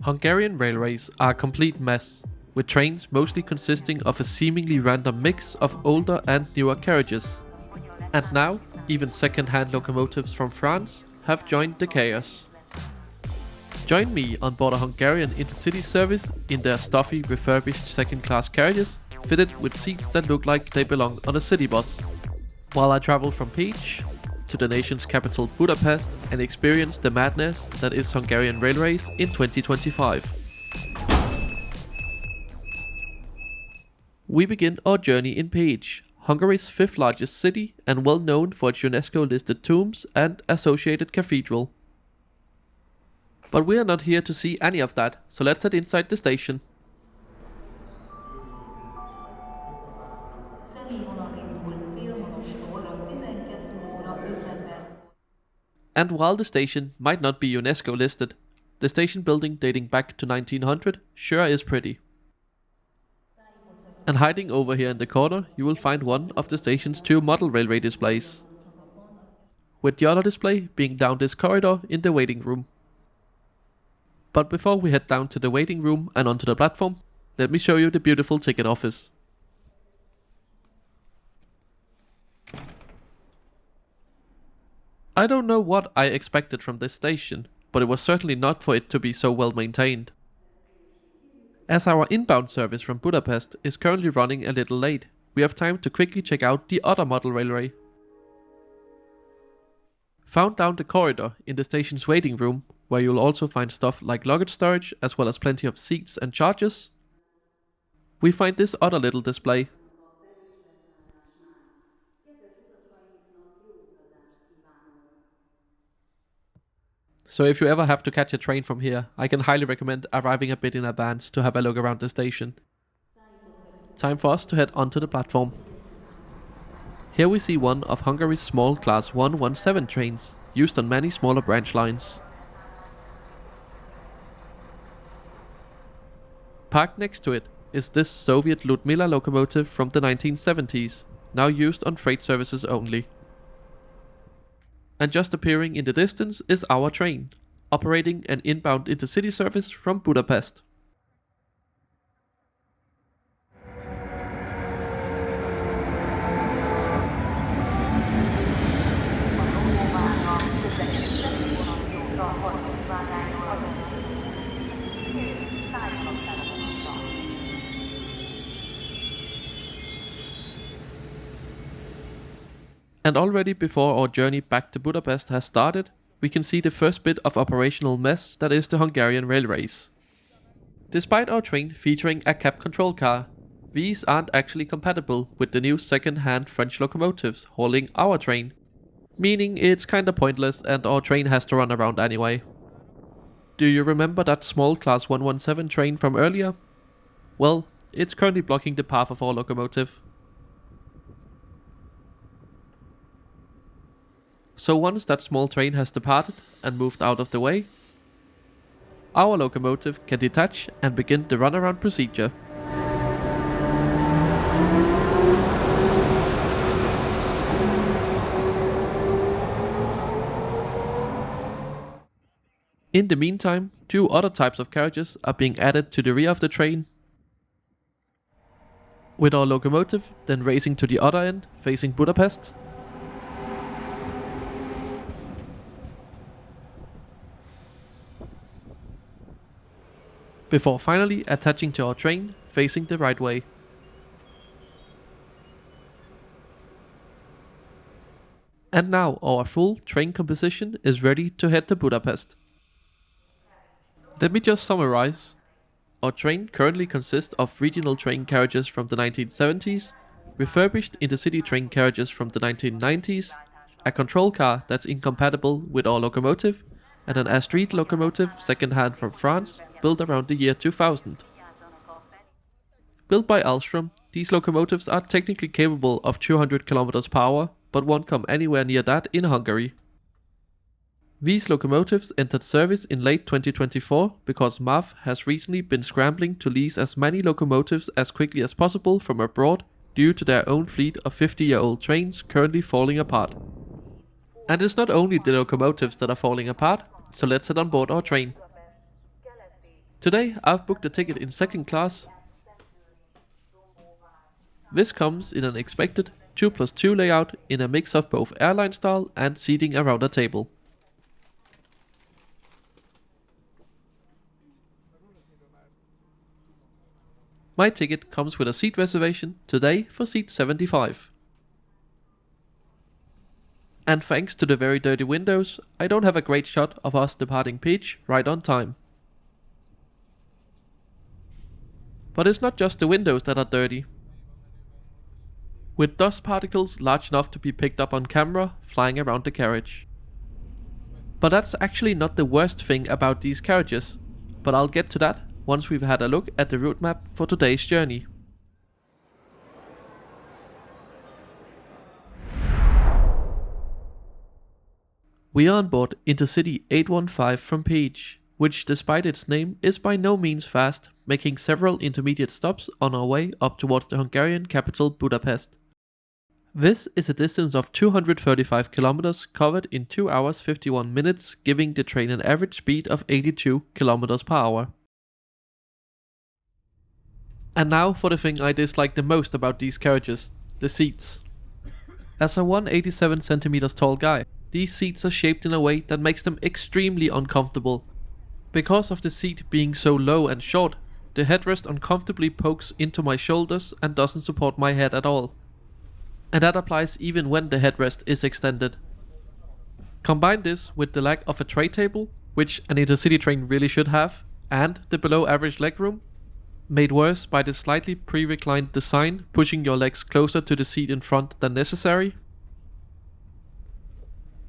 Hungarian railways are a complete mess, with trains mostly consisting of a seemingly random mix of older and newer carriages. And now, even second-hand locomotives from France have joined the chaos. Join me on board a Hungarian intercity service in their stuffy, refurbished second-class carriages, fitted with seats that look like they belong on a city bus, while I travel from Pécs to the nation's capital Budapest and experience the madness that is Hungarian railways in 2025. We begin our journey in Pécs, Hungary's fifth largest city and well known for its UNESCO-listed tombs and associated cathedral. But we are not here to see any of that, so let's head inside the station. And while the station might not be UNESCO listed, the station building dating back to 1900 sure is pretty. And hiding over here in the corner, you will find one of the station's two model railway displays, with the other display being down this corridor in the waiting room. But before we head down to the waiting room and onto the platform, let me show you the beautiful ticket office. I don't know what I expected from this station, but it was certainly not for it to be so well maintained. As our inbound service from Budapest is currently running a little late, we have time to quickly check out the other model railway. Found down the corridor in the station's waiting room, where you'll also find stuff like luggage storage as well as plenty of seats and chargers, we find this other little display. So if you ever have to catch a train from here, I can highly recommend arriving a bit in advance to have a look around the station. Time for us to head onto the platform. Here we see one of Hungary's small class 117 trains, used on many smaller branch lines. Parked next to it is this Soviet Ludmila locomotive from the 1970s, now used on freight services only. And just appearing in the distance is our train, operating an inbound intercity service from Budapest. And already before our journey back to Budapest has started, we can see the first bit of operational mess that is the Hungarian railways. Despite our train featuring a cab control car, these aren't actually compatible with the new second-hand French locomotives hauling our train, meaning it's kinda pointless and our train has to run around anyway. Do you remember that small class 117 train from earlier? Well, it's currently blocking the path of our locomotive. So once that small train has departed and moved out of the way, our locomotive can detach and begin the runaround procedure. In the meantime, two other types of carriages are being added to the rear of the train, with our locomotive then racing to the other end, facing Budapest. Before finally attaching to our train, facing the right way. And now our full train composition is ready to head to Budapest. Let me just summarize. Our train currently consists of regional train carriages from the 1970s, refurbished intercity train carriages from the 1990s, a control car that's incompatible with our locomotive, and an Astride locomotive second-hand from France, built around the year 2000. Built by Alstom, these locomotives are technically capable of 200 km per hour, but won't come anywhere near that in Hungary. These locomotives entered service in late 2024 because MAV has recently been scrambling to lease as many locomotives as quickly as possible from abroad due to their own fleet of 50-year-old trains currently falling apart. And it's not only the locomotives that are falling apart, so let's head on board our train. Today I've booked a ticket in second class. This comes in an expected 2+2 layout in a mix of both airline style and seating around a table. My ticket comes with a seat reservation today for seat 75. And thanks to the very dirty windows, I don't have a great shot of us departing Peach right on time. But it's not just the windows that are dirty. With dust particles large enough to be picked up on camera flying around the carriage. But that's actually not the worst thing about these carriages, but I'll get to that once we've had a look at the route map for today's journey. We are on board Intercity 815 from Peach, which despite its name is by no means fast, making several intermediate stops on our way up towards the Hungarian capital Budapest. This is a distance of 235 kilometers covered in 2 hours 51 minutes, giving the train an average speed of 82 kilometers per hour. And now for the thing I dislike the most about these carriages, the seats. As a 187 centimeters tall guy, these seats are shaped in a way that makes them extremely uncomfortable. Because of the seat being so low and short, the headrest uncomfortably pokes into my shoulders and doesn't support my head at all. And that applies even when the headrest is extended. Combine this with the lack of a tray table, which an intercity train really should have, and the below average legroom, made worse by the slightly pre-reclined design pushing your legs closer to the seat in front than necessary.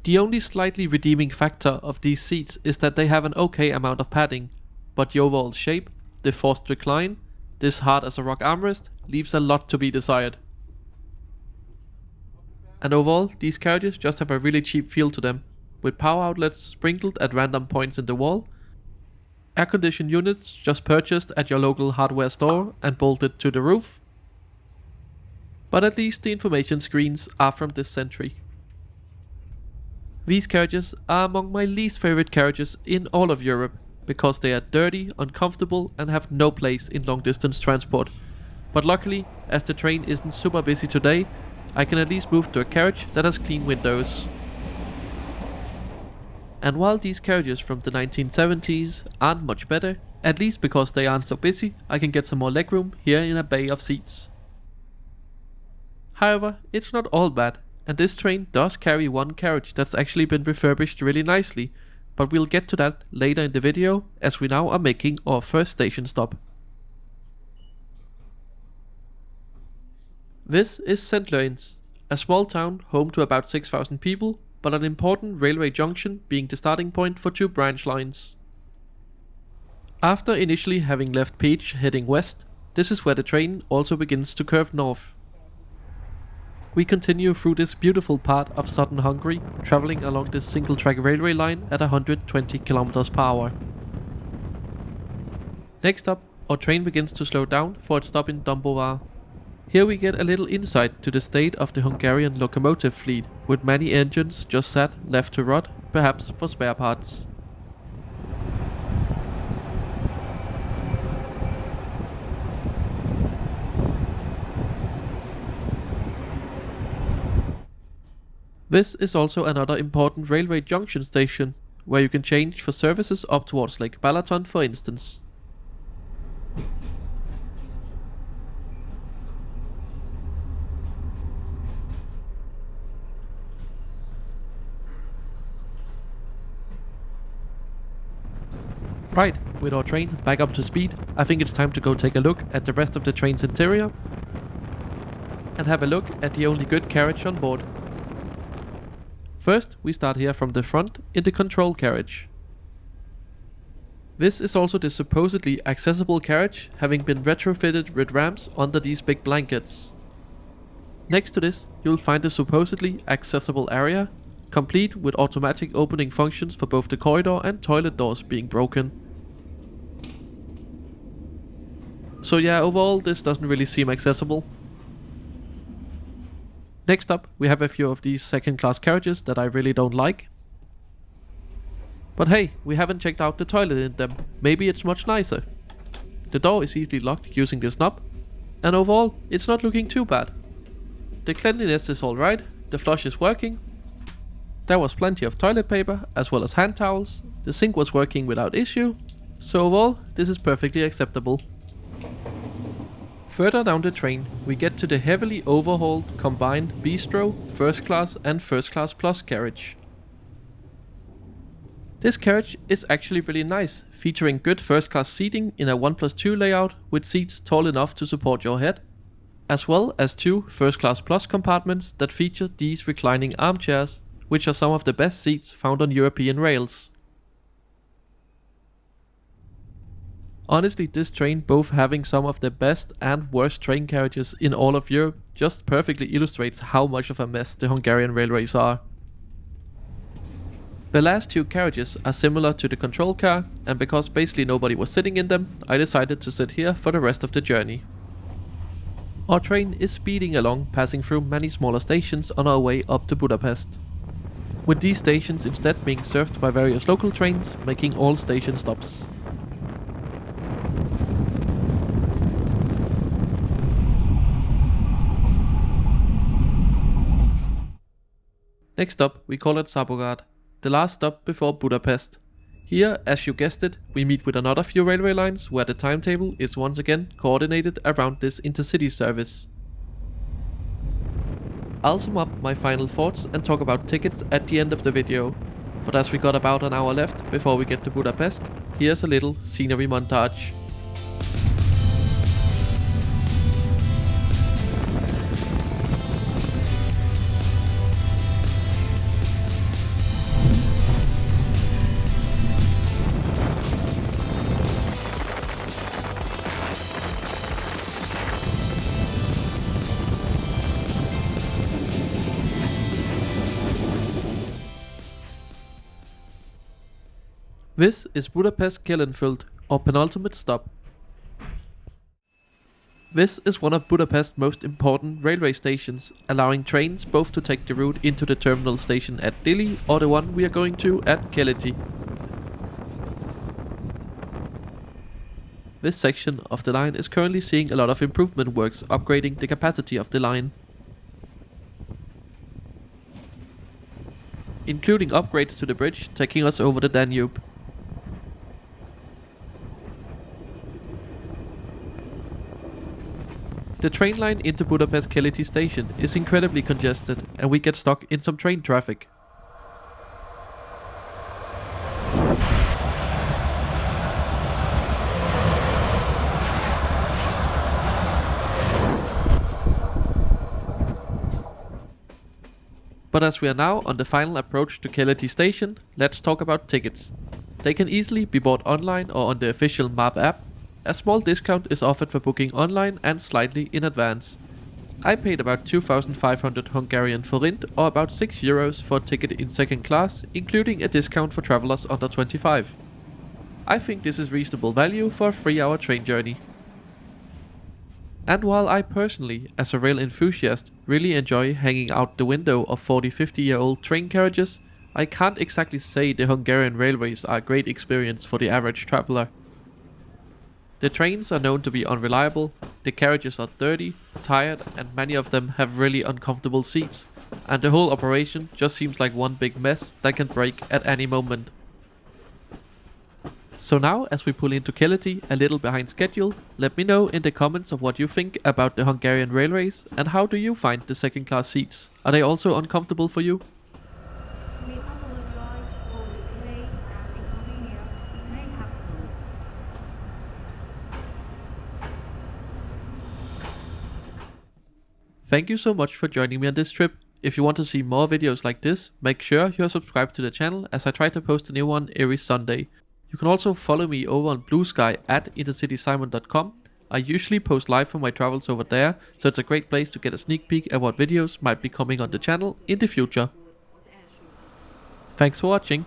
The only slightly redeeming factor of these seats is that they have an okay amount of padding, but the overall shape, the forced recline, this hard as a rock armrest, leaves a lot to be desired. And overall, these carriages just have a really cheap feel to them, with power outlets sprinkled at random points in the wall, air-conditioned units just purchased at your local hardware store and bolted to the roof. But at least the information screens are from this century. These carriages are among my least favorite carriages in all of Europe, because they are dirty, uncomfortable and have no place in long distance transport. But luckily, as the train isn't super busy today, I can at least move to a carriage that has clean windows. And while these carriages from the 1970s aren't much better, at least because they aren't so busy, I can get some more legroom here in a bay of seats. However, it's not all bad, and this train does carry one carriage that's actually been refurbished really nicely, but we'll get to that later in the video, as we now are making our first station stop. This is Szentlőrinc, a small town home to about 6,000 people, but an important railway junction being the starting point for 2 branch lines. After initially having left Peach heading west, this is where the train also begins to curve north. We continue through this beautiful part of southern Hungary, traveling along this single track railway line at 120 km per hour. Next up, our train begins to slow down for its stop in Dombóvár. Here we get a little insight to the state of the Hungarian locomotive fleet, with many engines just sat left to rot, perhaps for spare parts. This is also another important railway junction station, where you can change for services up towards Lake Balaton, for instance. Right, with our train back up to speed, I think it's time to go take a look at the rest of the train's interior and have a look at the only good carriage on board. First, we start here from the front in the control carriage. This is also the supposedly accessible carriage, having been retrofitted with ramps under these big blankets. Next to this, you'll find the supposedly accessible area, complete with automatic opening functions for both the corridor and toilet doors being broken. So yeah, overall this doesn't really seem accessible. Next up, we have a few of these second class carriages that I really don't like. But hey, we haven't checked out the toilet in them, maybe it's much nicer. The door is easily locked using this knob, and overall, it's not looking too bad. The cleanliness is alright, the flush is working. There was plenty of toilet paper, as well as hand towels, the sink was working without issue, so overall, this is perfectly acceptable. Further down the train, we get to the heavily overhauled combined bistro, first class and first class plus carriage. This carriage is actually really nice, featuring good first class seating in a 1+2 layout with seats tall enough to support your head, as well as 2 first class plus compartments that feature these reclining armchairs, which are some of the best seats found on European rails. Honestly, this train, both having some of the best and worst train carriages in all of Europe, just perfectly illustrates how much of a mess the Hungarian railways are. The last 2 carriages are similar to the control car, and because basically nobody was sitting in them, I decided to sit here for the rest of the journey. Our train is speeding along, passing through many smaller stations on our way up to Budapest, with these stations instead being served by various local trains, making all station stops. Next up, we call it Sarbogard, the last stop before Budapest. Here, as you guessed it, we meet with another few railway lines where the timetable is once again coordinated around this intercity service. I'll sum up my final thoughts and talk about tickets at the end of the video, but as we got about an hour left before we get to Budapest, here's a little scenery montage. This is Budapest Kelenföld, our penultimate stop. This is one of Budapest's most important railway stations, allowing trains both to take the route into the terminal station at Dili or the one we are going to at Keleti. This section of the line is currently seeing a lot of improvement works upgrading the capacity of the line, including upgrades to the bridge taking us over the Danube. The train line into Budapest Keleti station is incredibly congested and we get stuck in some train traffic. But as we are now on the final approach to Keleti station, let's talk about tickets. They can easily be bought online or on the official MAP app. A small discount is offered for booking online and slightly in advance. I paid about 2,500 Hungarian forint or about €6 for a ticket in second class, including a discount for travelers under 25. I think this is reasonable value for a 3-hour train journey. And while I personally, as a rail enthusiast, really enjoy hanging out the window of 40-50-year-old train carriages, I can't exactly say the Hungarian railways are a great experience for the average traveler. The trains are known to be unreliable, the carriages are dirty, tired, and many of them have really uncomfortable seats, and the whole operation just seems like one big mess that can break at any moment. So now, as we pull into Keleti a little behind schedule, let me know in the comments of what you think about the Hungarian railways and how do you find the second class seats? Are they also uncomfortable for you? Thank you so much for joining me on this trip. If you want to see more videos like this, make sure you're subscribed to the channel as I try to post a new one every Sunday. You can also follow me over on Blue Sky at intercitysimon.com. I usually post live from my travels over there, so it's a great place to get a sneak peek at what videos might be coming on the channel in the future. Thanks for watching.